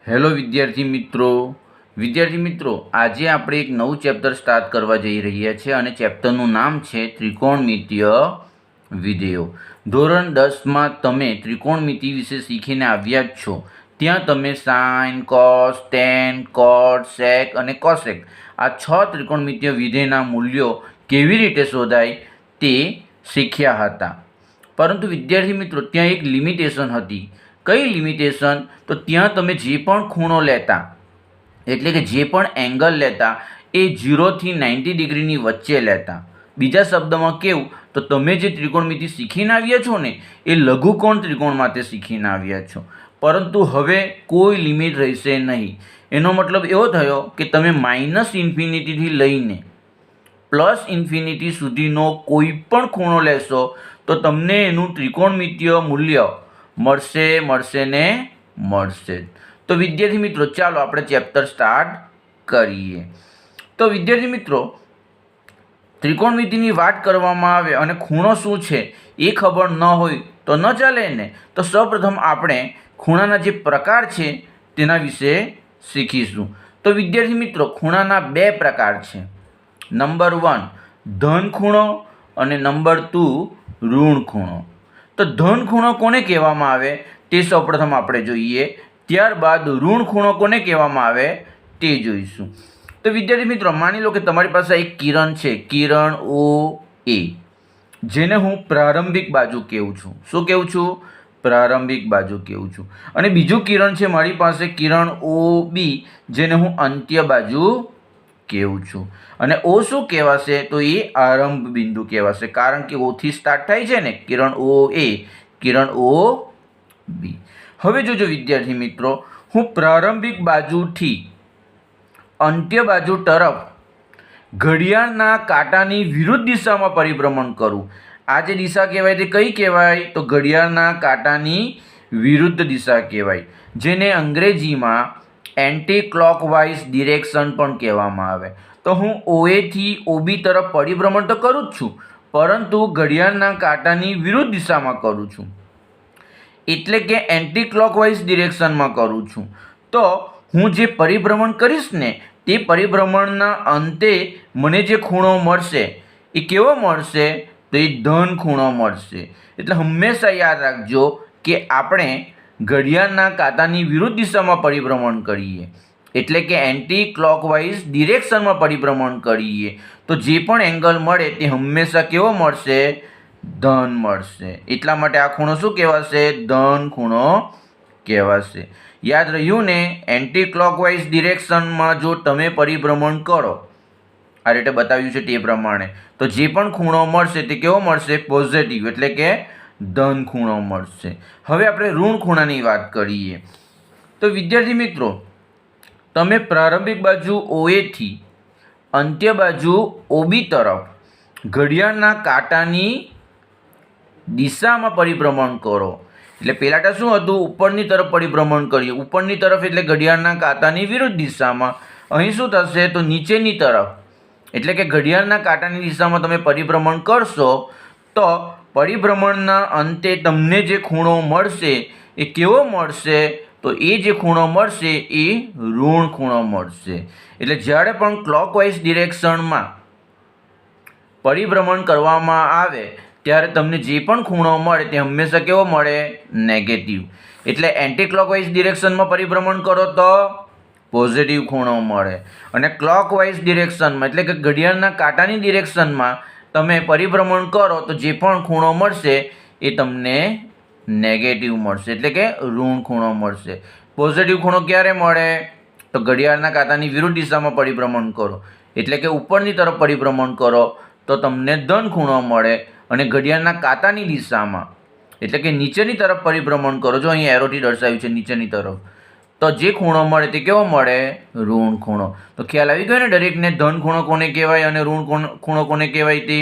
Hello વિદ્યાર્થી મિત્રો આજે આપણે એક નવું ચેપ્ટર સ્ટાર્ટ કરવા જઈ રહ્યા છીએ અને ચેપ્ટરનું નામ છે ત્રિકોણમિતીય વિધેયો. ધોરણ 10માં તમે ત્રિકોણમિતિ વિશે શીખીને આવ્યા જ છો. ત્યાં તમે સાઇન, કોસ, ટેન, કોટ, સેક અને કોસેક આ 6 ત્રિકોણમિતીય વિધેયના મૂલ્યો કેવી રીતે શોધાય તે શીખ્યા હતા. પરંતુ વિદ્યાર્થી મિત્રો ત્યાં એક લિમિટેશન હતી. કઈ લિમિટેશન? તો ત્યાં તમે જે પણ ખૂણો લેતા એટલે કે જે પણ એંગલ લેતા એ 0 થી 90 ડિગ્રીની વચ્ચે લેતા. બીજા શબ્દમાં કેવું તો તમે જે ત્રિકોણમિતિ શીખીને આવ્યા છો ને એ લઘુકોણ ત્રિકોણ માટે શીખીને આવ્યા છો. પરંતુ હવે કોઈ લિમિટ રહેશે નહીં. એનો મતલબ એવો થયો કે તમે -ઇન્ફિનિટીથી લઈને +ઇન્ફિનિટી સુધીનો કોઈ પણ ખૂણો લેશો તો તમને એનું ત્રિકોણમિતીય મૂલ્ય મળશે. તો વિદ્યાર્થી મિત્રો ચાલો આપણે ચેપ્ટર સ્ટાર્ટ કરીએ. તો વિદ્યાર્થી મિત્રો ત્રિકોણમિતિની વાત કરવામાં આવે અને ખૂણો શું છે એ ખબર ન હોય તો ન ચાલે ને. તો સૌપ્રથમ આપણે ખૂણાના જે પ્રકાર છે તેના વિશે શીખીશું. તો વિદ્યાર્થી મિત્રો ખૂણાના 2 પ્રકાર છે. નંબર 1 ધન ખૂણો અને નંબર 2 ઋણ ખૂણો. તો ધન ખૂણો કોને કહેવામાં આવે તે સૌપ્રથમ આપણે જોઈએ, ત્યારબાદ ઋણ ખૂણો કોને કહેવામાં આવે તે જોઈશું. તો વિદ્યાર્થી મિત્રો માની લો કે તમારી પાસે એક કિરણ છે, કિરણ ઓ એ, જેને હું પ્રારંભિક બાજુ કહું છું. શું કહું છું? પ્રારંભિક બાજુ કહું છું. અને બીજું કિરણ છે મારી પાસે કિરણ ઓ બી, જેને હું અંત્ય બાજુ કહું છું. અને ઓ શું કહેવાશે? તો એ આરંભ બિંદુ કહેવાશે, કારણ કે ઓથી સ્ટાર્ટ થાય છે ને, કિરણ ઓ એ, કિરણ ઓ બી. હવે જોજો વિદ્યાર્થી મિત્રો, હું પ્રારંભિક બાજુથી અંત્ય બાજુ તરફ ઘડિયાળના કાંટાની વિરુદ્ધ દિશામાં પરિભ્રમણ કરું. આ જે દિશા કહેવાય તે કઈ કહેવાય? તો ઘડિયાળના કાંટાની વિરુદ્ધ દિશા કહેવાય, જેને અંગ્રેજીમાં એન્ટી ક્લોકવાઇઝ ડિરેક્શન પણ કહેવામાં આવે. તો હું OA થી OB તરફ પરિભ્રમણ તો કરું જ છું, પરંતુ ઘડિયાળના કાંટાની વિરુદ્ધ દિશામાં કરું છું, એટલે કે એન્ટી ક્લોકવાઇઝ ડિરેક્શનમાં કરું છું. તો હું જે પરિભ્રમણ કરીશ ને તે પરિભ્રમણના અંતે મને જે ખૂણો મળશે એ કેવો મળશે? તો એ ધન ખૂણો મળશે. એટલે હંમેશા યાદ રાખજો કે આપણે ઘડિયાળના કાંટાની વિરુદ્ધ દિશામાં પરિભ્રમણ કરીએ, એટલે કે એન્ટી ક્લોકવાઇઝ ડિરેક્શનમાં પરિભ્રમણ કરીએ તો જે પણ એંગલ મળે તે હંમેશા કેવો મળશે? ધન મળશે. એટલા માટે આ ખૂણો શું કહેવાશે? ધન ખૂણો કહેવાશે. યાદ રહ્યું ને? એન્ટી ક્લોકવાઇઝ ડિરેક્શનમાં જો તમે પરિભ્રમણ કરો, આ રીતે બતાવ્યું છે તે પ્રમાણે, તો જે પણ ખૂણો મળશે તે કેવો મળશે? પોઝિટિવ, એટલે કે ધન ખૂણો મળશે. હવે આપણે ઋણ ખૂણાની વાત કરીએ. તો વિદ્યાર્થી મિત્રો તમે પ્રારંભિક બાજુ OA થી અંત્ય બાજુ OB તરફ ઘડિયાળના કાંટાની દિશામાં પરિભ્રમણ કરો. એટલે પહેલાં શું હતું? ઉપરની તરફ પરિભ્રમણ કરીએ. ઉપરની તરફ એટલે ઘડિયાળના કાંટાની વિરુદ્ધ દિશામાં. અહીં શું થશે? તો નીચેની તરફ, એટલે કે ઘડિયાળના કાંટાની દિશામાં તમે પરિભ્રમણ કરશો તો પરિભ્રમણના અંતે તમને જે ખૂણો મળશે એ કેવો મળશે? તો એ જે ખૂણો મળશે એ ઋણ ખૂણો મળશે. એટલે જ્યારે પણ ક્લોકવાઇઝ ડિરેક્શનમાં પરિભ્રમણ કરવામાં આવે ત્યારે તમને જે પણ ખૂણો મળે તે હંમેશા કેવો મળે? નેગેટિવ. એટલે એન્ટી ક્લોકવાઇઝ ડિરેક્શનમાં પરિભ્રમણ કરો તો પોઝિટિવ ખૂણો મળે, અને ક્લોકવાઇઝ ડિરેક્શનમાં એટલે કે ઘડિયાળના કાંટાની ડિરેક્શનમાં તમે પરિભ્રમણ કરો તો જે પણ ખૂણો મળશે એ તમને નેગેટિવ મળશે, એટલે કે ઋણ ખૂણો મળશે. પોઝિટિવ ખૂણો ક્યારે મળે? તો ઘડિયાળના કાંટાની વિરુદ્ધ દિશામાં પરિભ્રમણ કરો, એટલે કે ઉપરની તરફ પરિભ્રમણ કરો તો તમને ધન ખૂણો મળે, અને ઘડિયાળના કાંટાની દિશામાં એટલે કે નીચેની તરફ પરિભ્રમણ કરો, જો અહીં એરોથી દર્શાવ્યું છે નીચેની તરફ, તો જે ખૂણો મળે તે કેવો મળે? ઋણ ખૂણો. તો ખ્યાલ આવી ગયો ને દરેકને ધન ખૂણો કોને કહેવાય અને ઋણ ખૂણો કોને કહેવાય તે?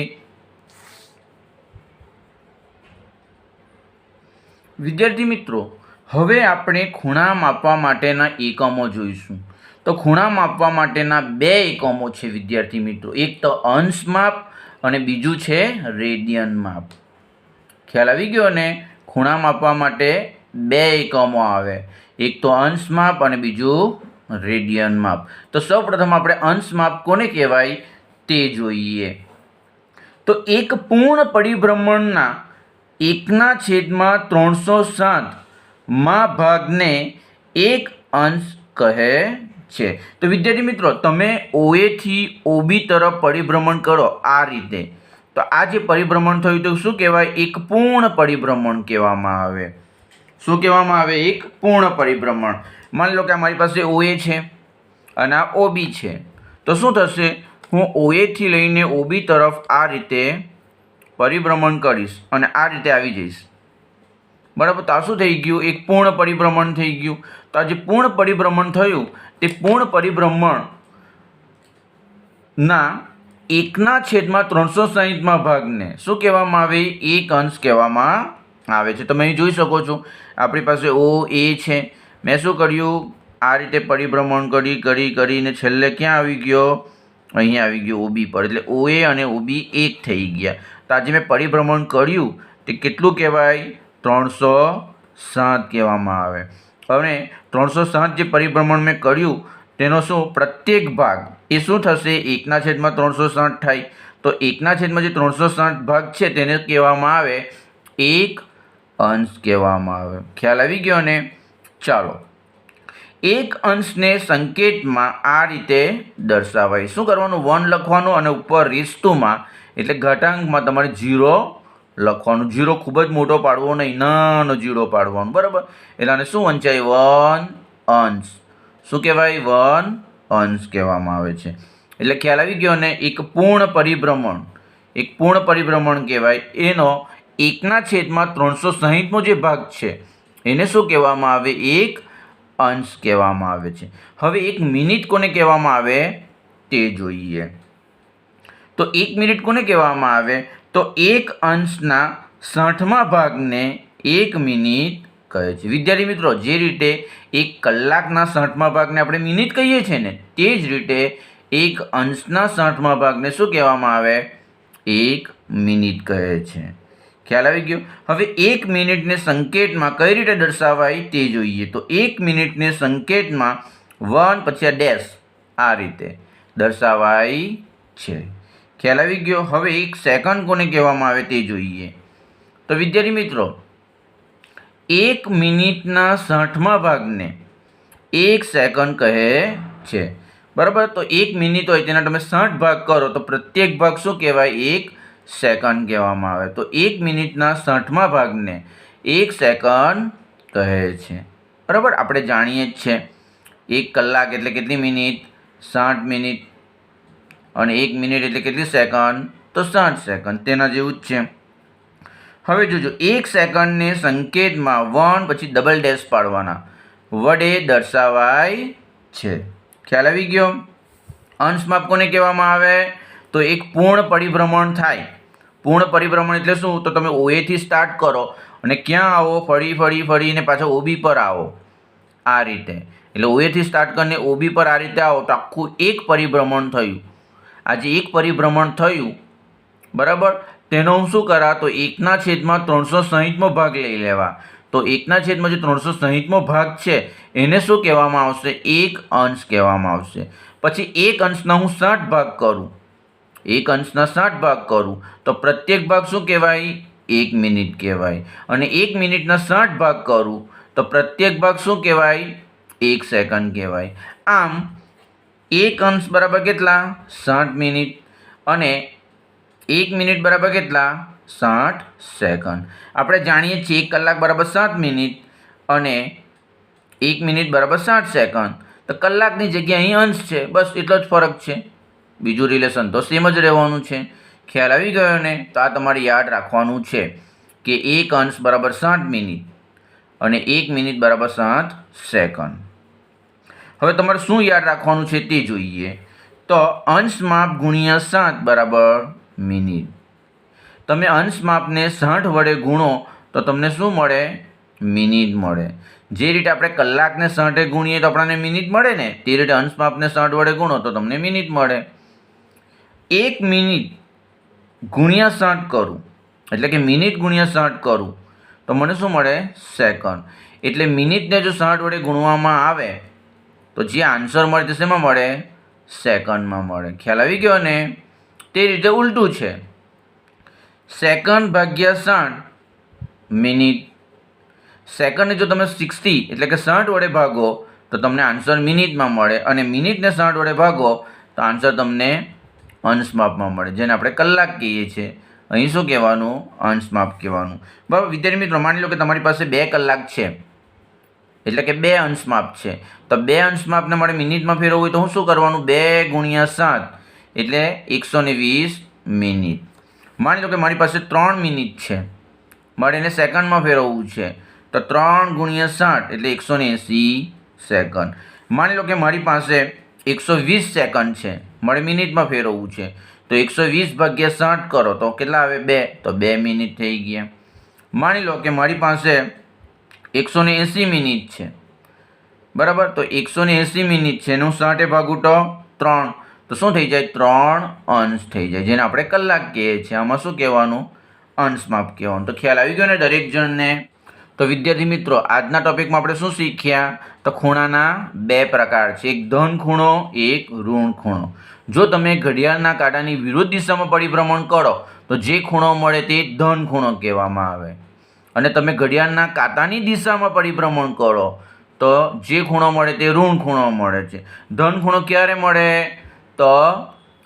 વિદ્યાર્થી મિત્રો હવે આપણે ખૂણા માપવા માટેના એકમો જોઈશું. તો ખૂણા માપવા માટેના 2 એકમો છે વિદ્યાર્થી મિત્રો. એક તો અંશ માપ અને બીજું છે રેડિયન માપ. ખ્યાલ આવી ગયો ને? ખૂણા માપવા માટે 2 એકમો આવે. એક તો અંશ માપ અને બીજું રેડિયન માપ. તો સૌપ્રથમ આપણે અંશ માપ કોને કહેવાય તે જોઈએ. તો એક પૂર્ણ પરિભ્રમણના 1/360 માં ભાગને એક અંશ કહે છે. તો વિદ્યાર્થી મિત્રો, તમે OA થી OB તરફ પરિભ્રમણ કરો આ રીતે, તો આ જે પરિભ્રમણ થયું તો શું કહેવાય? એક પૂર્ણ પરિભ્રમણ કહેવામાં આવે. શું કહેવામાં આવે? એક પૂર્ણ પરિભ્રમણ. માની લો કે મારી પાસે OA છે અને આ OB છે, તો શું થશે? હું OA થી લઈને OB તરફ આ રીતે પરિભ્રમણ કરીશ અને આ રીતે આવી જઈશ. બરાબર? તો આ શું થઈ ગયું? એક પૂર્ણ પરિભ્રમણ થઈ ગયું. તો આ જે પૂર્ણ પરિભ્રમણ થયું તે પૂર્ણ પરિભ્રમણના 1/360 ભાગને શું કહેવામાં આવે? એક અંશ કહેવામાં આવે છે. તમે અહીં જોઈ શકો છો, આપણી પાસે OA છે. મેં શું કર્યું? આ રીતે પરિભ્રમણ કરીને છેલ્લે ક્યાં આવી ગયો? અહીંયા આવી ગયો OB પર. એટલે OA અને OB એક થઈ ગયા. તો આજે મેં પરિભ્રમણ કર્યું તે કેટલું કહેવાય? 360 કહેવામાં આવે. હવે 360 જે પરિભ્રમણ મેં કર્યું તેનો શું પ્રત્યેક ભાગ એ શું થશે? 1/360 થાય. તો 1/360 ભાગ છે તેને કહેવામાં આવે એક અંશ કહેવામાં આવે. ખ્યાલ આવી ગયો ને? ચાલો, એક અંશને સંકેતમાં આ રીતે દર્શાવાય. શું કરવાનું? 1 લખવાનું અને ઉપર રેસ્ટુમાં એટલે ઘાતાંકમાં તમારે 0 લખવાનું. 0 ખૂબ જ મોટો પાડવો નહીં, નાનો 0 પાડવાનો. બરાબર? એટલે આને શું વંચાય? 1 અંશ. શું કહેવાય? 1 અંશ કહેવામાં આવે છે. એટલે ખ્યાલ આવી ગયો ને? એક પૂર્ણ પરિભ્રમણ કહેવાય. એનો 1/360 જે ભાગ છે એને શું કહેવામાં આવે? એક અંશ કહેવામાં આવે છે. હવે 1 મિનિટ કોને કહેવામાં આવે તે જોઈએ. તો 1 મિનિટ કોને કહેવામાં આવે? તો 1 અંશના 60મા ભાગને 1 મિનિટ કહે છે. વિદ્યાર્થી મિત્રો, જે રીતે 1 કલાકના 60મા ભાગને આપણે મિનિટ કહીએ છીએ ને, તે જ રીતે 1 અંશના 60મા ભાગને શું કહેવામાં આવે? 1 મિનિટ કહે છે. ખ્યાલ આવી ગયો? હવે 1 મિનિટને સંકેતમાં કઈ રીતે દર્શાવાય તે જોઈએ. તો 1 મિનિટને સંકેતમાં 1 પછી આ ડેશ આ રીતે દર્શાવાય છે. ખ્યાલ આવી ગયો? હવે 1 સેકન્ડ કોને કહેવામાં આવે તે જોઈએ. તો વિદ્યાર્થી મિત્રો, 1 મિનિટના 60મા ભાગને 1 સેકન્ડ કહે છે. બરાબર? તો 1 મિનિટ હોય તેના તમે 60 ભાગ કરો તો પ્રત્યેક ભાગ શું કહેવાય? 1 સેકન્ડ કહેવામાં આવે. તો 1 મિનિટના 60મા ભાગને 1 સેકન્ડ કહે છે. બરાબર? આપણે જાણીએ જ છે 1 કલાક એટલે કેટલી મિનિટ? 60 મિનિટ. અને 1 મિનિટ એટલે કેટલી સેકન્ડ? તો 60 સેકન્ડ. તેના જેવું જ છે. હવે જોજો, 1 સેકન્ડને સંકેતમાં 1 પછી ડબલ ડેશ પાડવાના વડે દર્શાવાય છે. ખ્યાલ આવી ગયો? અંશ માપ કોને કહેવામાં આવે? તો એક પૂર્ણ પરિભ્રમણ થાય. પૂર્ણ પરિભ્રમણ એટલે શું? તો તમે OA થી સ્ટાર્ટ કરો અને ક્યાં આવો? ફરીને પાછા OB પર આવો આ રીતે. એટલે OA થી સ્ટાર્ટ કરીને OB પર આ રીતે આવો તો આખું એક પરિભ્રમણ થયું. આ જે એક પરિભ્રમણ થયું, બરાબર, તેનો હું શું કરા? તો 1/360 ભાગ લઈ લેવા. તો 1/360 ભાગ છે એને શું કહેવામાં આવશે? એક અંશ કહેવામાં આવશે. પછી એક અંશના હું 60 ભાગ કરું. 1 અંશના 60 ભાગ કરું તો પ્રત્યેક ભાગ શું કહેવાય? 1 મિનિટ કહેવાય. અને 1 મિનિટના 60 ભાગ કરું તો પ્રત્યેક ભાગ શું કહેવાય? 1 સેકન્ડ કહેવાય. આમ 1 અંશ બરાબર કેટલા? 60 મિનિટ. અને 1 મિનિટ બરાબર કેટલા? 60 સેકન્ડ. આપણે જાણીએ છીએ 1 કલાક બરાબર 7 મિનિટ અને 1 મિનિટ બરાબર 60 સેકન્ડ. તો કલાકની જગ્યાએ અહીં અંશ છે, બસ એટલો જ ફરક છે. બીજું રિલેશન તો સેમ જ રહેવાનું છે. ખ્યાલ આવી ગયો ને? તો આ તમારે યાદ રાખવાનું છે કે 1 અંશ બરાબર 60 મિનિટ અને 1 મિનિટ બરાબર 60 સેકન્ડ. હવે તમારે શું યાદ રાખવાનું છે તે જોઈએ. તો અંશ માપ ગુણ્યા 7 બરાબર મિનિટ. તમે અંશ માપને 60 વડે ગુણો તો તમને શું મળે? મિનિટ મળે. જે રીતે આપણે કલાકને 60 ગુણીએ તો આપણને મિનિટ મળે ને, તે રીતે અંશ માપને 60 વડે ગુણો તો તમને મિનિટ મળે. 1 મિનિટ ગુણ્યા 60 કરું એટલે કે મિનિટ ગુણ્યા 60 કરું તો મને શું મળે? સેકન્ડ. એટલે મિનિટને જો 60 વડે ગુણવામાં આવે તો જે આન્સર મળે તે શેમાં મળે? સેકન્ડમાં મળે. ખ્યાલ આવી ગયો ને? તે રીતે ઉલટું છે. સેકન્ડ ભાગ્યા 60 મિનિટ. સેકન્ડને જો તમે 60 એટલે કે 60 વડે ભાગો તો તમને આન્સર મિનિટમાં મળે, અને મિનિટને 60 વડે ભાગો તો આન્સર તમને અંશમાપમાં મળે, જેને આપણે કલાક કહીએ છીએ. અહીં શું કહેવાનું? અંશમાપ કહેવાનું. બરાબર વિદ્યાર્થી મિત્રો, માની લો કે તમારી પાસે 2 કલાક છે, એટલે કે 2 અંશમાપ છે. તો 2 અંશમાપને મારે મિનિટમાં ફેરવવું હોય તો હું શું કરવાનું? 2 ગુણ્યા 7 એટલે 120 મિનિટ. માની લો કે મારી પાસે 3 મિનિટ છે, મારે એને સેકન્ડમાં ફેરવવું છે, તો 3 ગુણ્યા 60 એટલે 180 સેકન્ડ. માની લો કે મારી પાસે 120 સેકન્ડ છે, મારે મિનિટમાં ફેરવવું છે, તો 120 ભાગ્યા 60 કરો તો કેટલા આવે? 2. તો 2 મિનિટ થઈ ગયા. માની લો કે મારી પાસે 180 મિનિટ છે, બરાબર. તો 180 મિનિટ છે એનું 60 ભાગું તો 3, તો શું થઈ જાય? 3 અંશ થઈ જાય, જેને આપણે કલાક કહીએ છીએ. આમાં શું કહેવાનું? અંશમાપ કહેવાનું. તો ખ્યાલ આવી ગયો ને દરેક જણને? તો વિદ્યાર્થી મિત્રો, આજના ટોપિકમાં આપણે શું શીખ્યા? તો ખૂણાના 2 પ્રકાર છે, એક ધન ખૂણો, એક ઋણ ખૂણો. જો તમે ઘડિયાળના કાંટાની વિરુદ્ધ દિશામાં પરિભ્રમણ કરો તો જે ખૂણો મળે તે ધન ખૂણો કહેવામાં આવે, અને તમે ઘડિયાળના કાંટાની દિશામાં પરિભ્રમણ કરો તો જે ખૂણો મળે તે ઋણ ખૂણો મળે છે. ધન ખૂણો ક્યારે મળે? તો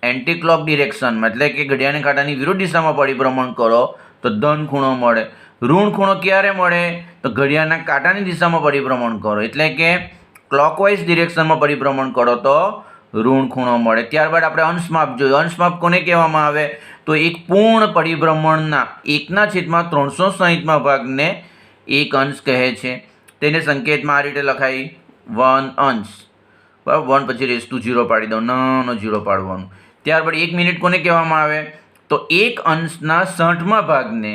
એન્ટી ક્લોક ડિરેક્શનમાં, એટલે કે ઘડિયાળના કાંટાની વિરુદ્ધ દિશામાં પરિભ્રમણ કરો તો ધન ખૂણો મળે. ઋણ ખૂણો ક્યારે મળે? તો ઘડિયાળના કાંટાની દિશામાં પરિભ્રમણ કરો, એટલે કે ક્લોકવાઇઝ ડિરેક્શનમાં પરિભ્રમણ કરો તો ઋણ ખૂણો મળે. ત્યારબાદ આપણે અંશમાપ જોયું. અંશમાપ કોને કહેવામાં આવે? તો એક પૂર્ણ પરિભ્રમણના 1/360 ભાગને એક અંશ કહે છે. તેને સંકેતમાં આ રીતે લખાય, 1 અંશ. બરાબર, 1 પછી ⁻0 પાડી દો, નાનો 0 પાડવાનું. ત્યારબાદ 1 મિનિટ કોને કહેવામાં આવે? તો 1 અંશના 60મા ભાગને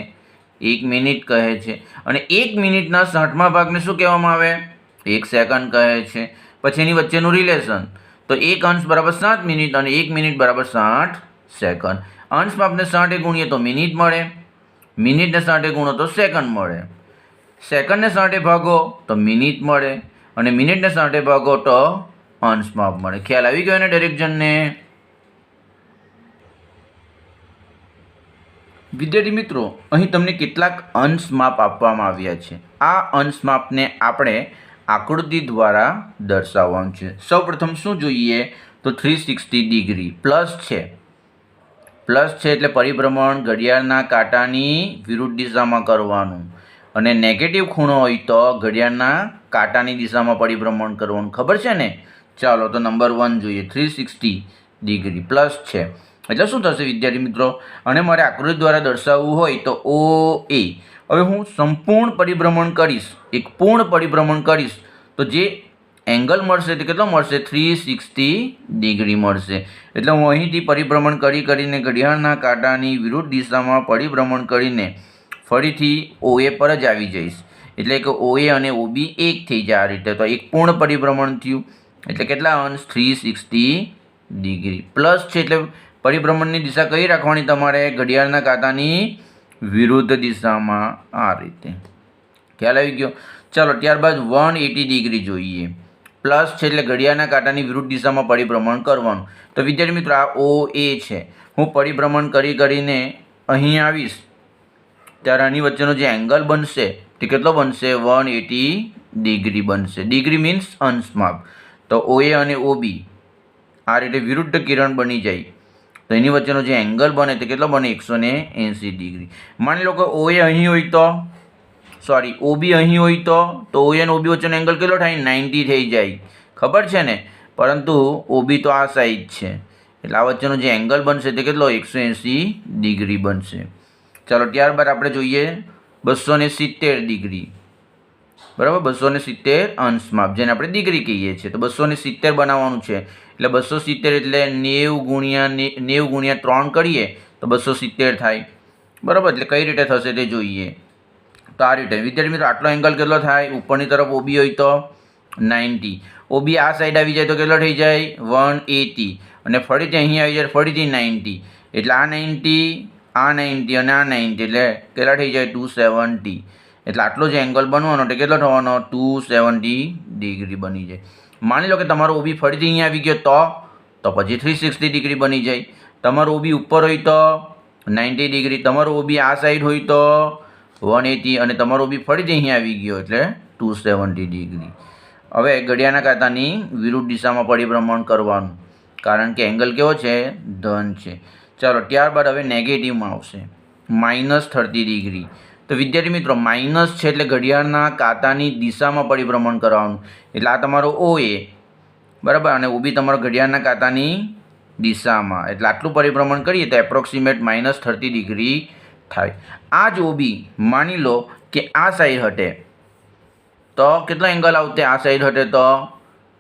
1 મિનિટ કહે છે, અને 1 મિનિટના 60મા ભાગને શું કહેવામાં આવે? 1 સેકન્ડ કહે છે. પછી એની વચ્ચેનું રિલેશન, તો 1 અંશ બરાબર 7 મિનિટ અને 1 મિનિટ બરાબર 60 સેકન્ડ. અંશમાપને 60 ગુણીએ તો મિનિટ મળે, મિનિટને 60 ગુણો તો સેકન્ડ મળે, સેકન્ડને 60 ભાગો તો મિનિટ મળે, અને મિનિટને 60 ભાગો તો અંશમાપ મળે. ખ્યાલ આવી ગયો ને દરેક જણને? વિદ્યાર્થી મિત્રો, અહીં તમને કેટલાક અંશમાપ આપવામાં આવ્યા છે. આ અંશમાપને આપણે આકૃતિ દ્વારા દર્શાવવાનું છે. સૌપ્રથમ શું જોઈએ? તો 360 ડિગ્રી પ્લસ છે. પ્લસ છે એટલે પરિભ્રમણ ઘડિયાળના કાંટાની વિરુદ્ધ દિશામાં કરવાનું, અને નેગેટિવ ખૂણો હોય તો ઘડિયાળના કાંટાની દિશામાં પરિભ્રમણ કરવાનું. ખબર છે ને? ચાલો તો નંબર 1 જોઈએ. 360 ડિગ્રી પ્લસ છે એટલે શું થશે વિદ્યાર્થી મિત્રો? અને મારે આકૃતિ દ્વારા દર્શાવવું હોય તો OA. હવે હું સંપૂર્ણ પરિભ્રમણ કરીશ, એક પૂર્ણ પરિભ્રમણ કરીશ, તો જે એંગલ મળશે તે કેટલો મળશે? 360 ડિગ્રી મળશે. એટલે હું અહીંથી પરિભ્રમણ કરીને ઘડિયાળના કાંટાની વિરુદ્ધ દિશામાં પરિભ્રમણ કરીને ફરીથી OA પર જ આવી જઈશ, એટલે કે OA અને OB એક થઈ જાય આ રીતે. તો એક પૂર્ણ પરિભ્રમણ થયું, એટલે કેટલા અંશ? 360 ડિગ્રી. પ્લસ છે એટલે પરિભ્રમણની દિશા કઈ રાખવાની તમારે? ઘડિયાળના કાંટાની વિરુદ્ધ દિશામાં, આ રીતે. ખ્યાલ આવી ગયો? ચાલો ત્યારબાદ 180 ડિગ્રી જોઈએ. પ્લસ છે એટલે ઘડિયાળના કાંટાની વિરુદ્ધ દિશામાં પરિભ્રમણ કરવાનું. તો વિદ્યાર્થી મિત્રો, આ OA છે. હું પરિભ્રમણ કરીને અહીં આવીશ ત્યારે આની વચ્ચેનો જે એંગલ બનશે તે કેટલો બનશે? 180 ડિગ્રી બનશે. ડિગ્રી મીન્સ અંશમાપ. તો OA અને OB આ રીતે વિરુદ્ધ કિરણ બની જાય તો એની વચ્ચેનો જે એંગલ બને તે કેટલો બને? 180 ડિગ્રી. માની લો કે OA અહીં હોય તો, સોરી OB અહીં હોય તો OA અને OB વચ્ચેનો એંગલ કેટલો થાય? 90 થઈ જાય. ખબર છે ને? પરંતુ OB તો આ સાઈડ છે, એટલે આ વચ્ચેનો જે એંગલ બનશે તે કેટલો? 180 ડિગ્રી બનશે. ચાલો ત્યારબાદ આપણે જોઈએ 270 ડિગ્રી. બરાબર, 270 અંશમાપ, જેને આપણે ડિગ્રી કહીએ છીએ. તો 270 બનાવવાનું છે, એટલે 270 એટલે 90 ગુણ્યા 3 કરીએ તો 270 થાય. બરાબર, એટલે કઈ રીતે થશે તે જોઈએ. તો આ રીતે વિદ્યાર્થી મિત્રો, આટલો એંગલ કેટલો થાય? ઉપરની તરફ OB હોય તો 90, OB આ સાઈડ આવી જાય તો કેટલો થઈ જાય? 180, અને ફરીથી અહીં આવી જાય ફરીથી 90, એટલે આ 90 અને આ 90 એટલે કેટલા થઈ જાય? 270. એટલે આટલો જ એંગલ બનવાનો એટલે કેટલો થવાનો 270 ડિગ્રી બની જાય. માની લો કે તમારો ઓબી ફરીથી અહીંયા આવી ગયો તો પછી 360 ડિગ્રી બની જાય. તમારો ઓબી ઉપર હોય તો 90 ડિગ્રી, તમારો ઓબી આ સાઈડ હોય તો 180 અને તમારો ઓબી ફરીથી અહીંયા આવી ગયો એટલે 270 ડિગ્રી. હવે ઘડિયાળના કાંટાની વિરુદ્ધ દિશામાં પરિભ્રમણ કરવાનું, કારણ કે એંગલ કેવો છે? ધન છે. ચાલો ત્યારબાદ હવે નેગેટિવમાં આવશે -30 ડિગ્રી. તો વિદ્યાર્થી મિત્રો માઇનસ છે એટલે ઘડિયાળના કાંટાની દિશામાં પરિભ્રમણ કરવાનું. એટલે આ તમારો OA બરાબર, અને OB તમારો ઘડિયાળના કાંટાની દિશામાં, એટલે આટલું પરિભ્રમણ કરીએ તો એપ્રોક્સિમેટ -30 ડિગ્રી થાય. આ જ OB માની લો કે આ સાઈડ હટે તો કેટલો એંગલ આવતે? આ સાઈડ હટે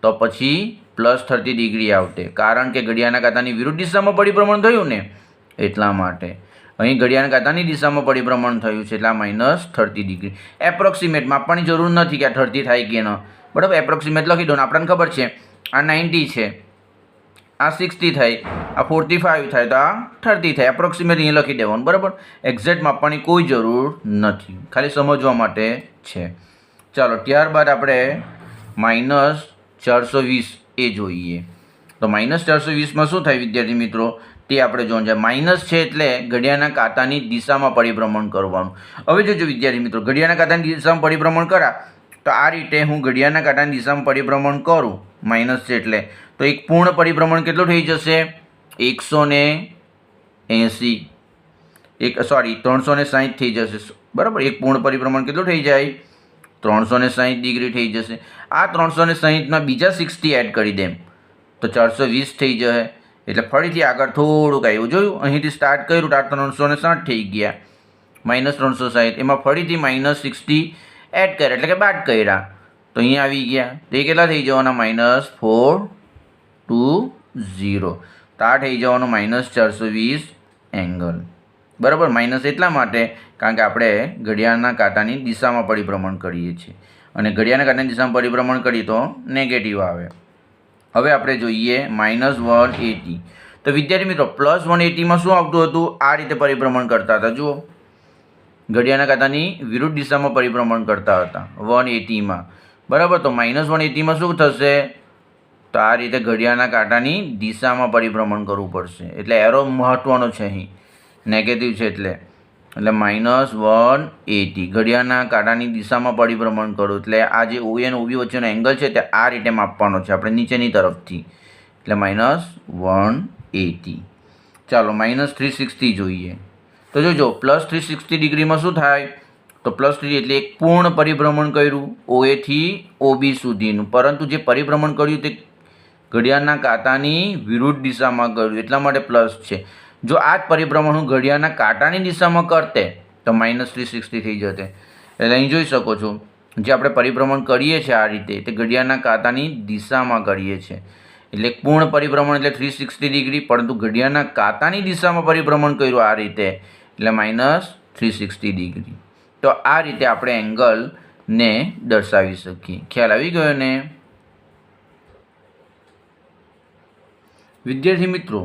તો પછી +30 ડિગ્રી આવતે, કારણ કે ઘડિયાળના કાંટાની વિરુદ્ધ દિશામાં પરિભ્રમણ થયું ને એટલા માટે. અહીં ઘડિયાળના કાંટાની દિશામાં પરિભ્રમણ થયું છે એટલે આ -30 ડિગ્રી. એપ્રોક્સિમેટ માપવાની જરૂર નથી કે આ 30 થાય કે ન, બરાબર. એપ્રોક્સિમેટ લખી દો ને, આપણને ખબર છે આ 90 છે, આ 60 થાય, આ 45 થાય તો આ 30 થાય. એપ્રોક્સિમેટ અહીં લખી દેવાનું, બરાબર. એક્ઝેક્ટ માપવાની કોઈ જરૂર નથી, ખાલી સમજવા માટે છે. ચાલો ત્યારબાદ આપણે -420 એ જોઈએ. તો -420માં શું થાય વિદ્યાર્થી મિત્રો તે આપણે જોવાનું છે. માઇનસ છે એટલે ઘડિયાળના કાંટાની દિશામાં પરિભ્રમણ કરવાનું. હવે જોજો વિદ્યાર્થી મિત્રો, ઘડિયાળના કાંટાની દિશામાં પરિભ્રમણ કરા તો આ રીતે હું ઘડિયાળના કાંટાની દિશામાં પરિભ્રમણ કરું, માઇનસ છે એટલે, તો એક પૂર્ણ પરિભ્રમણ કેટલું થઈ જશે? 360 થઈ જશે, બરાબર. એક પૂર્ણ પરિભ્રમણ કેટલું થઈ જાય? 360 ડિગ્રી થઈ જશે. આ 360માં બીજા 60 એડ કરી દેમ તો 420 થઈ જશે. એટલે ફરીથી આગળ થોડુંક આવ્યું, જોયું? અહીંથી સ્ટાર્ટ કર્યું તો 360 થઈ ગયા, -360, એમાં ફરીથી -60 એડ કર્યા એટલે કે બાદ કર્યા તો અહીંયા આવી ગયા. તો એ કેટલા થઈ જવાના? -420. તો આ થઈ જવાનું -420 એંગલ, બરાબર. માઇનસ એટલા માટે કારણ કે આપણે ઘડિયાળના કાંટાની દિશામાં પરિભ્રમણ કરીએ છીએ, અને ઘડિયાળના કાંટાની દિશામાં પરિભ્રમણ કરીએ તો નેગેટિવ આવે. હવે આપણે જોઈએ -180. તો વિદ્યાર્થી મિત્રો +180માં શું આવતું હતું? આ રીતે પરિભ્રમણ કરતા હતા, જુઓ, ઘડિયાળના કાંટાની વિરુદ્ધ દિશામાં પરિભ્રમણ કરતા હતા 180માં, બરાબર. તો -180માં શું થશે? તો આ રીતે ઘડિયાળના કાંટાની દિશામાં પરિભ્રમણ કરવું પડશે. એટલે એરો મહત્વનો છે, અહીં નેગેટિવ છે એટલે -180 ઘડિયાળના કાંટાની દિશામાં પરિભ્રમણ કરો. એટલે આ જે OA અને OB વચ્ચેનો એંગલ છે તે આ રીતે માપવાનો છે આપણે નીચેની તરફથી, એટલે -180. ચાલો -360 જોઈએ. તો જોજો +360 ડિગ્રીમાં શું થાય? તો +3 એટલે એક પૂર્ણ પરિભ્રમણ કર્યું OA થી OB સુધીનું, પરંતુ જે પરિભ્રમણ કર્યું તે ઘડિયાળના કાંટાની વિરુદ્ધ દિશામાં કર્યું એટલા માટે પ્લસ છે. જો આ જ પરિભ્રમણ હું ઘડિયાળના કાંટાની દિશામાં કરતે તો -360 થઈ જતે. એટલે અહીં જોઈ શકો છો, જે આપણે પરિભ્રમણ કરીએ છીએ આ રીતે તે ઘડિયાળના કાંટાની દિશામાં કરીએ છીએ. એટલે પૂર્ણ પરિભ્રમણ એટલે 360 ડિગ્રી, પરંતુ ઘડિયાળના કાંટાની દિશામાં પરિભ્રમણ કર્યું આ રીતે એટલે -360 ડિગ્રી. તો આ રીતે આપણે એંગલને દર્શાવી શકીએ. ખ્યાલ આવી ગયો ને વિદ્યાર્થી મિત્રો?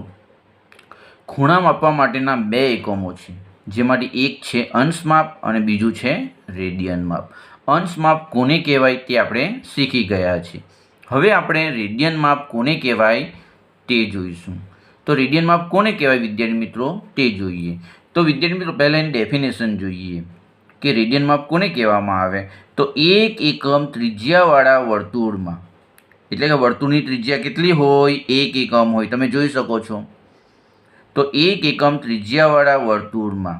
ખૂણા માપવા માટેના બે એકમો છે, જેમાંથી એક છે અંશ માપ અને બીજું છે રેડિયન માપ. અંશ માપ કોને કહેવાય તે આપણે શીખી ગયા છીએ. હવે આપણે રેડિયન માપ કોને કહેવાય તે જોઈશું. તો રેડિયન માપ કોને કહેવાય વિદ્યાર્થી મિત્રો તે જોઈએ. તો વિદ્યાર્થી મિત્રો પહેલાં એની ડેફિનેશન જોઈએ કે રેડિયન માપ કોને કહેવામાં આવે. તો એક એકમ ત્રિજ્યાવાળા વર્તુળમાં, એટલે કે વર્તુળની ત્રિજ્યા કેટલી હોય? 1 એકમ હોય, તમે જોઈ શકો છો. તો 1 એકમ ત્રિજ્યાવાળા વર્તુળમાં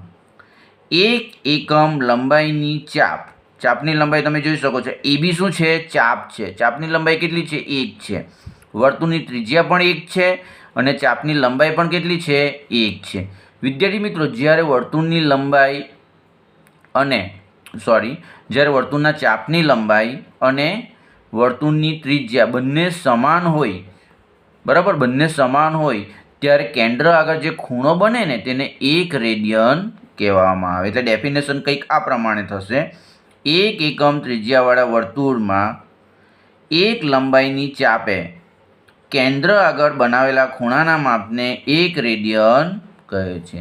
1 એકમ લંબાઈની ચાપની લંબાઈ તમે જોઈ શકો છો. AB શું છે? ચાપ છે. ચાપની લંબાઈ કેટલી છે? 1 છે. વર્તુળની ત્રિજ્યા પણ 1 છે અને ચાપની લંબાઈ પણ કેટલી છે? 1 છે. વિદ્યાર્થી મિત્રો જ્યારે વર્તુળની લંબાઈ જ્યારે વર્તુળના ચાપની લંબાઈ અને વર્તુળની ત્રિજ્યા બંને સમાન હોય, બરાબર, બંને સમાન હોય ત્યારે કેન્દ્ર આગળ જે ખૂણો બને ને તેને 1 રેડિયન કહેવામાં આવે. એટલે ડેફિનેશન કંઈક આ પ્રમાણે થશે: 1 એકમ ત્રિજ્યાવાળા વર્તુળમાં 1 લંબાઈની ચાપે કેન્દ્ર આગળ બનાવેલા ખૂણાના માપને 1 રેડિયન કહે છે.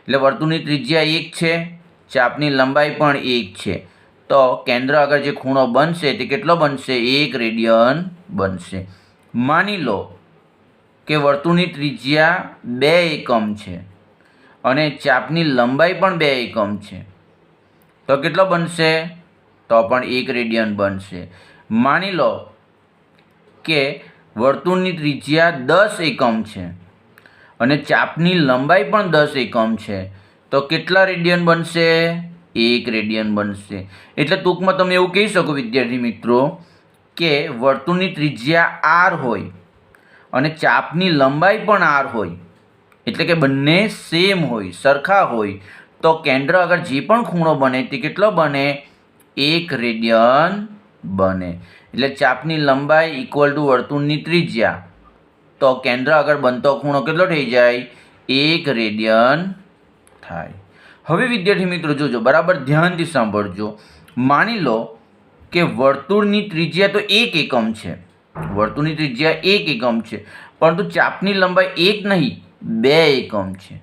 એટલે વર્તુળની ત્રિજ્યા 1 છે, ચાપની લંબાઈ પણ 1 છે, તો કેન્દ્ર આગળ જે ખૂણો બનશે તે કેટલો બનશે? 1 રેડિયન બનશે. માની લો કે વર્તુળની ત્રિજ્યા 2 એકમ છે અને ચાપની લંબાઈ પણ 2 એકમ છે, તો કેટલો બનશે? તો પણ 1 રેડિયન બનશે. માની લો કે વર્તુળની ત્રિજ્યા 10 એકમ છે અને ચાપની લંબાઈ પણ 10 એકમ છે, તો કેટલા રેડિયન બનશે? 1 રેડિયન બનશે. એટલે ટૂંકમાં તમે એવું કહી શકો વિદ્યાર્થી મિત્રો કે વર્તુળની ત્રિજ્યા r હોય અને ચાપની લંબાઈ પણ r હોય, એટલે કે બંને સેમ હોય, સરખા હોય, તો કેન્દ્ર આગળ જે પણ ખૂણો બને તે કેટલો બને? 1 રેડિયન બને. એટલે ચાપની લંબાઈ ઇક્વલ ટુ વર્તુળની ત્રિજ્યા, તો કેન્દ્ર આગળ બનતો ખૂણો કેટલો થઈ જાય? 1 રેડિયન થાય. હવે વિદ્યાર્થી મિત્રો જોજો, બરાબર ધ્યાનથી સાંભળજો. માની લો કે વર્તુળની ત્રિજ્યા તો 1 એકમ છે, વર્તુળની ત્રિજ્યા 1 એકમ છે, પરંતુ ચાપની લંબાઈ 1 નહીં 2 એકમ છે.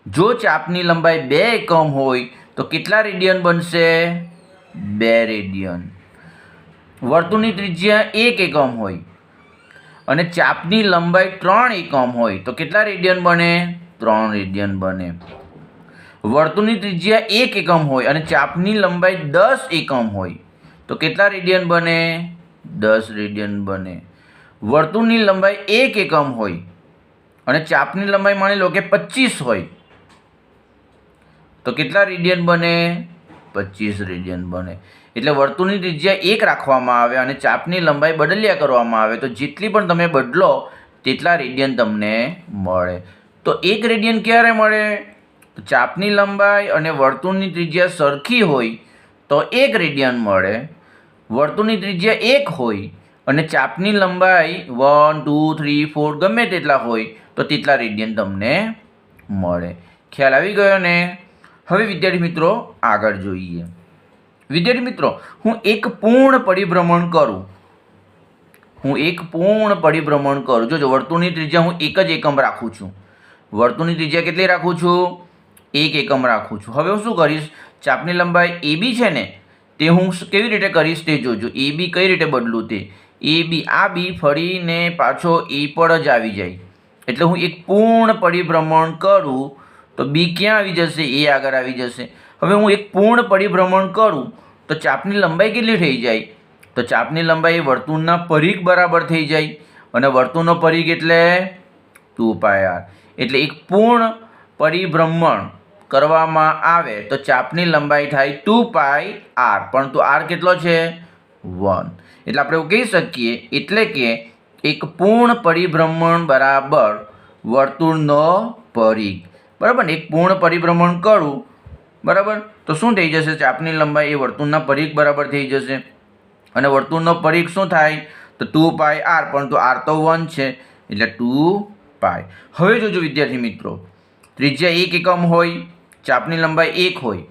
જો ચાપની લંબાઈ 2 એકમ હોય તો કેટલા રેડિયન બનશે? 2 રેડિયન. વર્તુળની ત્રિજ્યા 1 એકમ હોય અને ચાપની લંબાઈ 3 એકમ હોય તો કેટલા રેડિયન બને? 3 રેડિયન બને. વર્તુળની ત્રિજ્યા 1 એકમ હોય અને ચાપની લંબાઈ 10 એકમ હોય તો કેટલા રેડિયન બને? 10 રેડિયન બને. વર્તુળની લંબાઈ 1 એકમ હોય અને ચાપની લંબાઈ માની લો કે 25 હોય તો કેટલા રેડિયન બને? 25 રેડિયન બને. એટલે વર્તુળની ત્રિજ્યા 1 રાખવામાં આવે અને ચાપની લંબાઈ બદલ્યા કરવામાં આવે, તો જેટલી પણ તમે બદલો તેટલા રેડિયન તમને મળે. તો 1 રેડિયન ક્યારે મળે? તો ચાપની લંબાઈ અને વર્તુળની ત્રિજ્યા સરખી હોય તો 1 રેડિયન મળે. વર્તુળની ત્રિજ્યા 1 હોય અને ચાપની લંબાઈ 1, 2, 3, 4 ગમે તેટલા હોય તો તેટલા રેડિયન તમને મળે. ખ્યાલ આવી ગયો ને? હવે વિદ્યાર્થી મિત્રો આગળ જોઈએ. વિદ્યાર્થી મિત્રો, હું એક પૂર્ણ પરિભ્રમણ કરું. જોજો, વર્તુળની ત્રિજ્યા હું 1 જ એકમ રાખું છું. વર્તુળની ત્રિજ્યા કેટલી રાખું છું? 1 એકમ રાખું છું. હવે હું શું કરીશ? ચાપની લંબાઈ AB છે ને, તે હું કેવી રીતે કરીશ તે જોજો. AB કઈ રીતે બદલું તે. AB, આ B ફરીને પાછો A પર જ આવી જાય. એટલે હું એક પૂર્ણ પરિભ્રમણ કરું તો B ક્યાં આવી જશે? A આગળ આવી જશે. હવે હું એક પૂર્ણ પરિભ્રમણ કરું તો ચાપની લંબાઈ કેટલી થઈ જાય? તો ચાપની લંબાઈ વર્તુળના પરિઘ બરાબર થઈ જાય અને વર્તુળનો પરિઘ એટલે 2πr. એટલે એક પૂર્ણ પરિભ્રમણ કરવામાં આવે તો ચાપની લંબાઈ થાય 2πr, પરંતુ r કેટલો છે? 1. એટલે આપણે એવું કહી શકીએ એટલે કે એક પૂર્ણ પરિભ્રમણ બરાબર વર્તુળનો પરિઘ. બરાબર ને? એક પૂર્ણ પરિભ્રમણ કરું બરાબર તો શું થઈ જશે? ચાપની લંબાઈ એ વર્તુળના પરિઘ બરાબર થઈ જશે અને વર્તુળનો પરિઘ શું થાય? તો 2πr, પરંતુ r તો 1 છે એટલે 2π. હવે જોજો વિદ્યાર્થી મિત્રો, ત્રિજ્યા 1 એકમ હોય, ચાપની લંબાઈ 1 હોય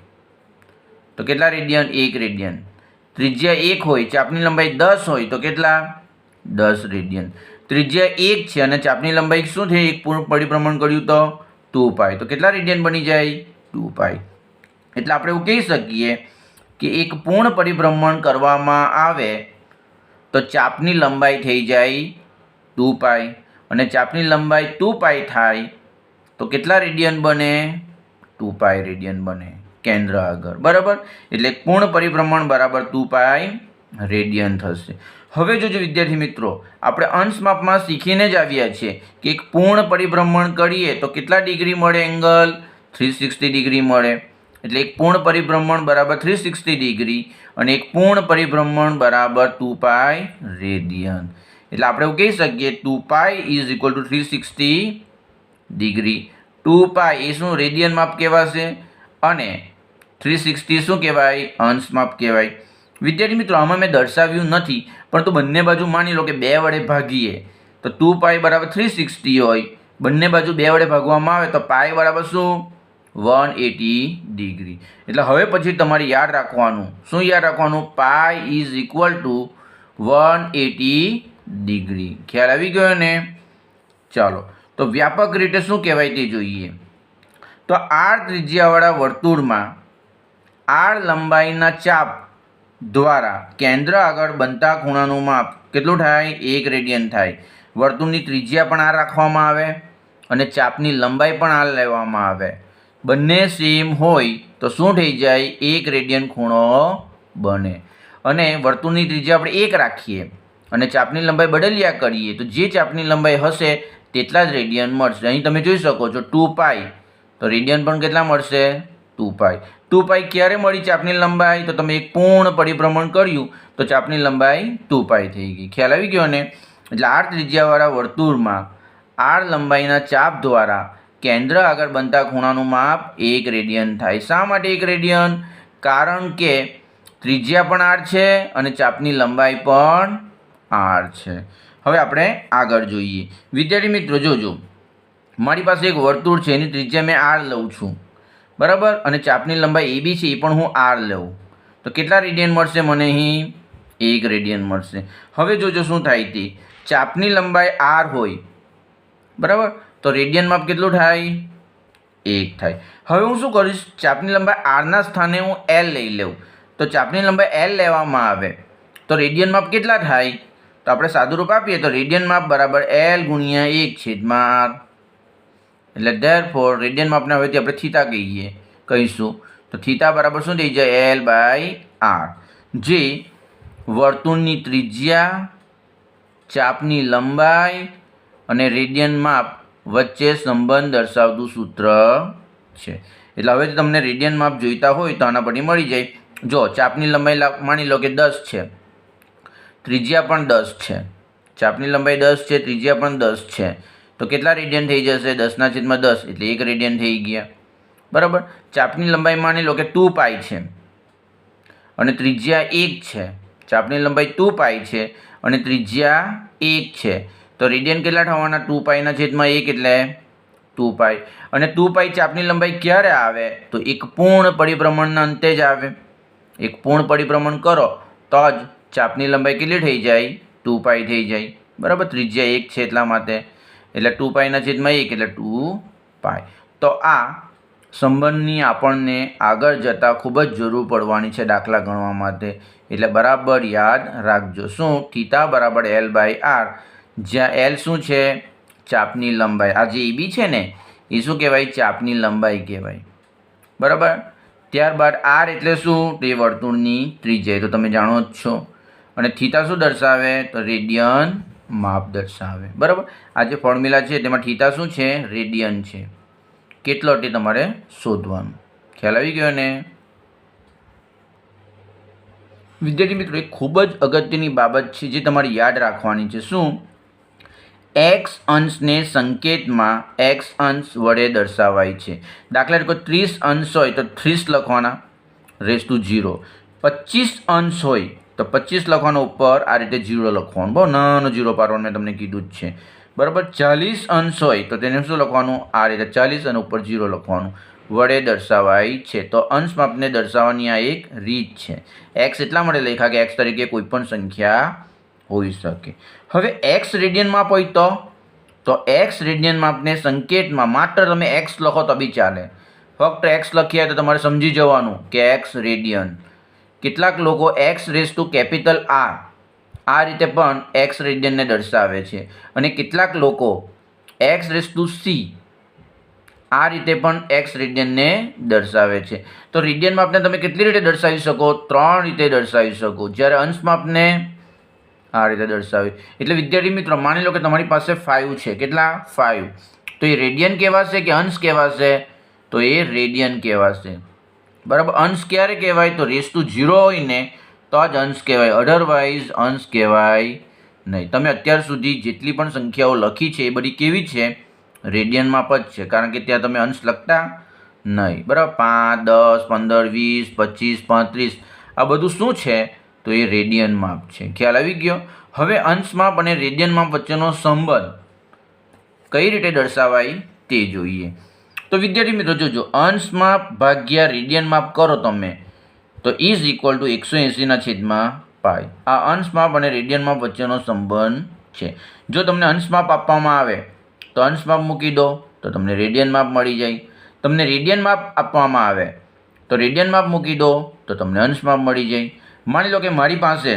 તો કેટલા રેડિયન? 1 રેડિયન. ત્રિજ્યા 1 હોય, ચાપની લંબાઈ 10 હોય તો કેટલા? 10 રેડિયન. ત્રિજ્યા 1 છે અને ચાપની લંબાઈ શું થઈ? એક પૂર્ણ પરિભ્રમણ કર્યું તો 2π, તો કેટલા રેડિયન બની જાય? 2π. એટલે આપણે એવું કહી શકીએ કે એક પૂર્ણ પરિભ્રમણ કરવામાં આવે તો ચાપની લંબાઈ થઈ જાય 2π અને ચાપની લંબાઈ 2π થાય તો કેટલા રેડિયન બને? 2π રેડિયન બને કેન્દ્ર આગળ. બરાબર? એટલે પૂર્ણ પરિભ્રમણ બરાબર 2π રેડિયન થશે. હવે જોજો વિદ્યાર્થી મિત્રો, આપણે અંશ માપમાં શીખીને જ આવ્યા છીએ કે એક પૂર્ણ પરિભ્રમણ કરીએ તો કેટલા ડિગ્રી મળે? એંગલ 360 ડિગ્રી મળે. એટલે એક પૂર્ણ પરિભ્રમણ બરાબર 360 ડિગ્રી અને એક પૂર્ણ પરિભ્રમણ બરાબર 2π રેડિયન. એટલે આપણે એવું કહી શકીએ 2π ઇઝ ઇક્વલ ટુ 360 ડિગ્રી. 2π એ શું? રેડિયન માપ કહેવાશે અને 360 શું કહેવાય? અંશ માપ કહેવાય. વિદ્યાર્થી મિત્રો, આમાં મેં દર્શાવ્યું નથી, પરંતુ બંને બાજુ માની લો કે 2 વડે ભાગીએ તો 2π બરાબર 360 હોય, બંને બાજુ 2 વડે ભાગવામાં આવે તો પાઈ બરાબર શું? 180 ડિગ્રી. એટલે હવે પછી તમારે યાદ રાખવાનું, શું યાદ રાખવાનું? પાઈ ઇઝ ઇક્વલ ટુ 180 ડિગ્રી. ખ્યાલ આવી ગયો ને? ચાલો, તો વ્યાપક રીતે શું કહેવાય તે જોઈએ. તો r ત્રિજ્યાવાળા વર્તુળમાં r લંબાઈના ચાપ દ્વારા કેન્દ્ર આગળ બનતા ખૂણાનું માપ કેટલું થાય? 1 રેડિયન થાય. વર્તુળની ત્રિજ્યા પણ આ રાખવામાં આવે અને ચાપની લંબાઈ પણ આ લેવામાં આવે. બંને સેમ હોય તો શું થઈ જાય? 1 રેડિયન ખૂણો બને. અને વર્તુળની ત્રિજ્યા આપણે 1 રાખીએ અને ચાપની લંબાઈ બદલ્યા કરીએ તો જે ચાપની લંબાઈ હશે તેટલા જ રેડિયન મળશે. અહીં તમે જોઈ શકો છો 2π, તો રેડિયન પણ કેટલા મળશે? 2π. 2π ક્યારે મળી ચાપની લંબાઈ? તો તમે એક પૂર્ણ પરિભ્રમણ કર્યું તો ચાપની લંબાઈ 2π થઈ ગઈ. ખ્યાલ આવી ગયો ને? એટલે r ત્રિજ્યાવાળા વર્તુળમાં r લંબાઈના ચાપ દ્વારા કેન્દ્ર આગળ બનતા ખૂણાનું માપ 1 રેડિયન થાય. શા માટે 1 રેડિયન? કારણ કે ત્રિજ્યા પણ r છે અને ચાપની લંબાઈ પણ r છે. હવે આપણે આગળ જોઈએ. વિદ્યાર્થી મિત્રો જોજો, મારી પાસે એક વર્તુળ છે, એની ત્રિજ્યા મેં r લઉં છું, બરાબર, અને ચાપની લંબાઈ AB છે, એ પણ હું r લઉં, તો કેટલા રેડિયન મળશે મને? અહીં 1 રેડિયન મળશે. હવે જોજો શું થાય તે. ચાપની લંબાઈ r હોય, બરાબર, તો રેડિયન માપ કેટલું થાય? 1 થાય. હવે હું શું કરીશ? ચાપની લંબાઈ r ના સ્થાને હું l લઈ લઉં. તો ચાપની લંબાઈ l લેવામાં આવે તો રેડિયન માપ કેટલા થાય? તો આપણે સાદુરૂપ આપીએ તો રેડિયન માપ બરાબર l ગુણ્યા 1/r. એટલે ધેરફોર રેડિયન માપને હવેથી આપણે થીટા કહીશું. તો થીટા બરાબર શું થઈ જાય? l/r, જે વર્તુળની ત્રિજ્યા, ચાપની લંબાઈ અને રેડિયન માપ વચ્ચે સંબંધ દર્શાવતું સૂત્ર છે. એટલે હવે તમને રેડિયન માપ જોઈતા હોય તો આના પરથી મળી જાય. જો ચાપની લંબાઈ માની લો કે 10 છે, ત્રિજ્યા પણ 10 છે. ચાપની લંબાઈ 10 છે, ત્રિજ્યા પણ 10 છે, તો કેટલા રેડિયન થઈ જશે? 10/10, એટલે 1 રેડિયન થઈ ગયા, બરાબર. ચાપની લંબાઈ માની લો કે 2π છે અને ત્રિજ્યા 1 છે. ચાપની લંબાઈ 2π છે અને ત્રિજ્યા 1 છે, તો રેડિયન કેટલા થવાના? 2π/1 એટલે 2π. અને 2π ચાપની લંબાઈ ક્યારે આવે? તો એક પૂર્ણ પરિભ્રમણના અંતે જ આવે. એક પૂર્ણ પરિભ્રમણ કરો તો જ ચાપની લંબાઈ કેટલી થઈ જાય? 2π થઈ જાય, બરાબર. ત્રિજ્યા 1 છે એટલા માટે, એટલે 2π/1 એટલે 2π. તો આ સંબંધની આપણને આગળ જતાં ખૂબ જ જરૂર પડવાની છે દાખલા ગણવા માટે, એટલે બરાબર યાદ રાખજો. શું? થીટા બરાબર l/r, જ્યાં l શું છે? ચાપની લંબાઈ. આ જે AB છે ને એ શું કહેવાય? ચાપની લંબાઈ કહેવાય, બરાબર. ત્યારબાદ r એટલે શું? તે વર્તુળની ત્રિજ્યા, તો તમે જાણો જ છો. અને થીટા શું દર્શાવે? તો રેડિયન માપ દર્શાવે, બરાબર. આ જે ફોર્મ્યુલા છે તેમાં થીટા શું છે? રેડિયન છે. કેટલો તે તમારે શોધવાનું. ખ્યાલ આવી ગયો ને? વિદ્યાર્થી મિત્રો, એક ખૂબ જ અગત્યની બાબત છે જે તમારે યાદ રાખવાની છે. શું? x અંશને સંકેતમાં x અંશ વડે દર્શાવાય છે. દાખલા તરીકે 30 અંશ હોય તો 30 લખવાના, (0). 25 અંશ હોય તો 25 લખવાનો ઉપર, આ રીતે 0 લખવાનું. બહુ નાનો 0 પાડવાનો, મેં તમને કીધું જ છે, બરાબર. 40 અંશ હોય તો તેને શું લખવાનું? આ રીતે 40 અને ઉપર 0 લખવાનું. વડે દર્શાવાય છે. તો અંશ માપને દર્શાવવાની આ એક રીત છે. x એટલા માટે લખ્યા કે x તરીકે કોઈ પણ સંખ્યા હોઈ શકે. હવે x રેડિયન માપ હોય તો x રેડિયન માપને સંકેતમાં માત્ર તમે x લખો તો બી ચાલે. ફક્ત x લખ્યા તો તમારે સમજી જવાનું કે x રેડિયન. કેટલાક લોકો x⁻R આ રીતે પણ x રેડિયનને દર્શાવે છે, અને કેટલાક લોકો x⁻C આ રીતે પણ x રેડિયનને દર્શાવે છે. તો રેડિયન માપને તમે કેટલી રીતે દર્શાવી શકો? 3 રીતે દર્શાવી શકો. જ્યારે અંશ માપને આ રીતે દર્શાવી. એટલે વિદ્યાર્થી મિત્રો, માની લો કે તમારી પાસે 5 છે. કેટલા? 5. તો એ રેડિયન કહેવાશે કે અંશ કહેવાશે? તો એ રેડિયન કહેવાશે, બરાબર. અંશ ક્યારે કહેવાય? તો (0) હોય ને તો જ અંશ કહેવાય, અધરવાઇઝ અંશ કહેવાય નહીં. તમે અત્યાર સુધી જેટલી પણ સંખ્યાઓ લખી છે એ બધી કેવી છે? રેડિયન માપ જ છે, કારણ કે ત્યાં તમે અંશ લખતા નહીં, બરાબર. 5, 10, 15, 20, 25, 35 આ બધું શું છે? તો એ રેડિયન માપ છે. ખ્યાલ આવી ગયો? હવે અંશ માપ અને રેડિયન માપ વચ્ચેનો સંબંધ કઈ રીતે દર્શાવાય તે જોઈએ. તો વિદ્યાર્થી મિત્રો જોજો, અંશ માપ ભાગ્યા રેડિયન માપ કરો તમે તો = 180/π. આ અંશ માપ અને રેડિયન માપ વચ્ચેનો સંબંધ છે. જો તમને અંશ માપ આપવામાં આવે તો અંશ માપ મૂકી દો તો તમને રેડિયન માપ મળી જાય. તમને રેડિયન માપ આપવામાં આવે તો રેડિયન માપ મૂકી દો તો તમને અંશ માપ મળી જાય. માની લો કે મારી પાસે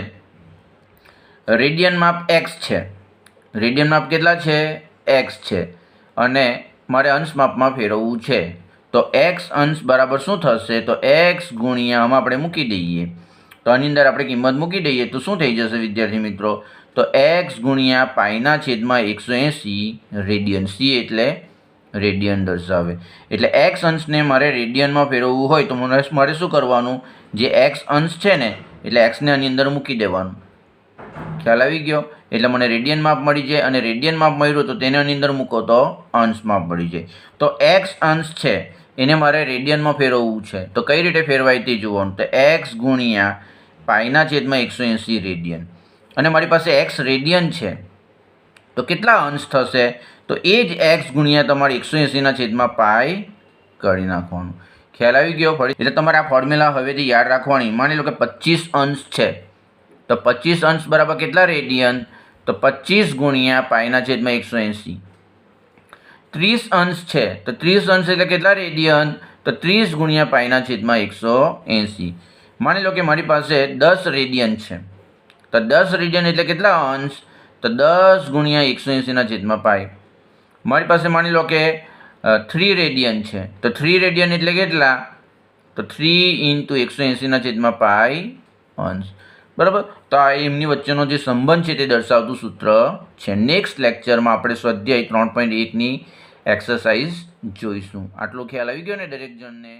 રેડિયન માપ એક્સ છે, રેડિયન માપ કેટલા છે? એક્સ છે, અને મારે અંશ માપમાં ફેરવવું છે. તો એક્સ અંશ બરાબર શું થશે? તો એક્સ ગુણ્યા આમાં આપણે મૂકી દઈએ, તો આની અંદર આપણે કિંમત મૂકી દઈએ તો શું થઈ જશે વિદ્યાર્થી મિત્રો? તો એક્સ ગુણ્યા પાઈના છેદમાં 180 રેડિયન. સી એટલે રેડિયન દર્શાવે. એટલે એક્સ અંશને મારે રેડિયનમાં ફેરવવું હોય તો મારે શું કરવાનું? જે એક્સ અંશ છે ને એટલે એક્સને આની અંદર મૂકી દેવાનું. ખ્યાલ આવી ગયો? એટલે મને રેડિયન માપ મળી જાય, અને રેડિયન માપ મળ્યું તો તેને આની અંદર મૂકો તો અંશ માપ મળી જાય. તો એક્સ અંશ છે એને મારે રેડિયનમાં ફેરવવું છે, તો કઈ રીતે ફેરવાય તે જોવાનું. તો એક્સ ગુણ્યા પાઈના છેદમાં 180 રેડિયન, અને મારી પાસે એક્સ રેડિયન છે તો કેટલા અંશ થશે? તો એ જ એક્સ ગુણ્યા તમારે 180ના છેદમાં પાઈ કરી નાખવાનું. ખ્યાલ આવી ગયો? ફરી એટલે તમારે આ ફોર્મ્યુલા હવેથી યાદ રાખવાની. માની લો કે 25 અંશ છે, તો 25 અંશ બરાબર કેટલા રેડિયન? તો 25 ગુણ્યા પાઈના છેદમાં 180. 30 અંશ છે તો 30 અંશ એટલે કેટલા રેડિયન? તો 30 ગુણ્યા પાઈના છેદમાં 180. માની લો કે મારી પાસે 10 રેડિયન છે, તો 10 રેડિયન એટલે કેટલા અંશ? તો 10 ગુણ્યા 180ના છેદમાં પાઈ. મારી પાસે માની લો કે 3 રેડિયન છે, તો 3 રેડિયન એટલે કેટલા? તો 3 ઇન્ટુ 180ના છેદમાં પાઈ અંશ. બરાબર? તો આ એમની વચ્ચેનો જે સંબંધ છે તે દર્શાવતું સૂત્ર છે. નેક્સ્ટ લેક્ચરમાં આપણે સ્વાધ્યાય 3.1ની એક્સરસાઇઝ જોઈશું. આટલો ખ્યાલ આવી ગયો ને દરેક જણને?